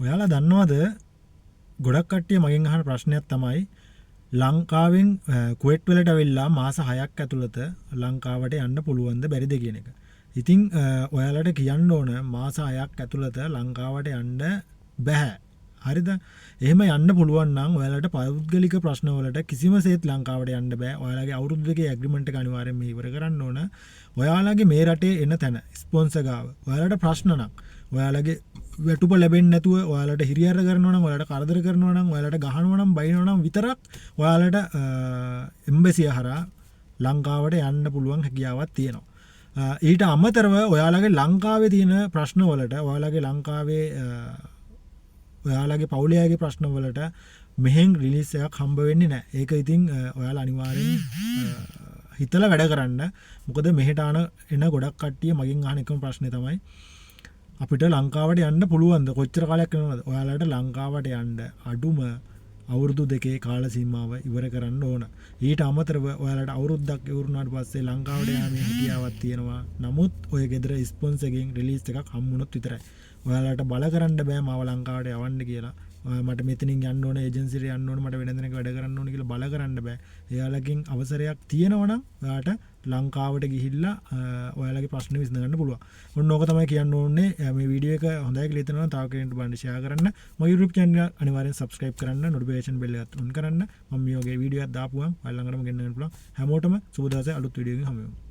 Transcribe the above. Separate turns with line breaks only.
ඔයාලා දන්නවද ගොඩක් කට්ටිය මගෙන් අහන ප්‍රශ්නයක් තමයි ලංකාවෙන් කුවේට් වලට ඇවිල්ලා මාස 6ක් ඇතුළත ලංකාවට යන්න පුළුවන්ද බැරිද කියන එක. ඉතින් ඔයාලට කියන්න ඕන මාස 6ක් ඇතුළත ලංකාවට යන්න බෑ. හරිද? එහෙම යන්න පුළුවන් නම් ඔයාලට පෞද්ගලික ප්‍රශ්න වලට කිසිම සේත් ලංකාවට යන්න බෑ. ඔයාලගේ අවුරුදු දෙකේ ඇග්‍රීමන්ට් එක අනිවාර්යෙන් මේ ඉවර කරන්න ඕන. ඔයාලගේ මේ රටේ එන තැන ස්පොන්සර් ගාව. ඔයාලට ප්‍රශ්න නම් ඔයාලගේ වැටුප ලැබෙන්නේ නැතුව ඔයාලට හිරිහැර කරනවා නම් ඔයාලට කරදර කරනවා නම් ඔයාලට ගහනවා නම් බයිනවා නම් විතරක් ඔයාලට එම්බසිය හරහා ලංකාවට යන්න පුළුවන් හැකියාවක් තියෙනවා. ඊට අමතරව ඔයාලගේ ලංකාවේ තියෙන ප්‍රශ්න වලට ඔයාලගේ ලංකාවේ ඔයාලගේ පවුලයාගේ ප්‍රශ්න වලට මෙහෙන් රිලීස් එකක් හම්බ වෙන්නේ නැහැ. ඒක ඉතින් ඔයාලා අනිවාර්යෙන් හිතලා වැඩ කරන්න. මොකද මෙහෙට එන ගොඩක් කට්ටිය මගෙන් අහන එකම ප්‍රශ්නේ තමයි අපිට ලංකාවට යන්න පුළුවන්ද? කොච්චර කාලයක් යනවද? ඔයාලට ලංකාවට යන්න අඩුම අවුරුදු දෙකේ කාල සීමාව ඉවර කරන්න ඕන. ඊට අමතරව ඔයාලට අවුරුද්දක් ඉවරුනාට පස්සේ ලංකාවට යාමේ හැකියාවක් තියෙනවා. නමුත් ඔය ගෙදර ස්පොන්සර් එකෙන් රිලීස් එකක් හම්බුනොත් විතරයි. ඔයාලට බල කරන්න බෑ මාව ලංකාවට යවන්න කියලා. මට මෙතනින් යන්න ඕන, ඒජන්සි එකට යන්න ඕන, මට වෙන දෙනක වැඩ කරන්න ඕන කියලා බල කරන්න බෑ. එයාලකින් අවසරයක් තියෙනවා නම් ඔයාට ලංකාවට ගිහිල්ලා ඔයාලගේ ප්‍රශ්න විසඳගන්න පුළුවන්. ඔන්න ඕක තමයි කියන්න ඕනේ. මේ වීඩියෝ එක හොඳයි කියලා හිතනවා තව කෙනෙක්ට බලන්න ෂෙයා කරන්න. මගේ YouTube channel එක අනිවාර්යෙන් subscribe කරන්න, notification bell එකත් on කරන්න. මම මේ වගේ වීඩියෝ එකක් දාපුවම ඔයාලා ළඟටම ගෙන්නන්න පුළුවන්. හැමෝටම සුබ දවසක් අලුත් වීඩියෝ එකකින් හමු වෙමු.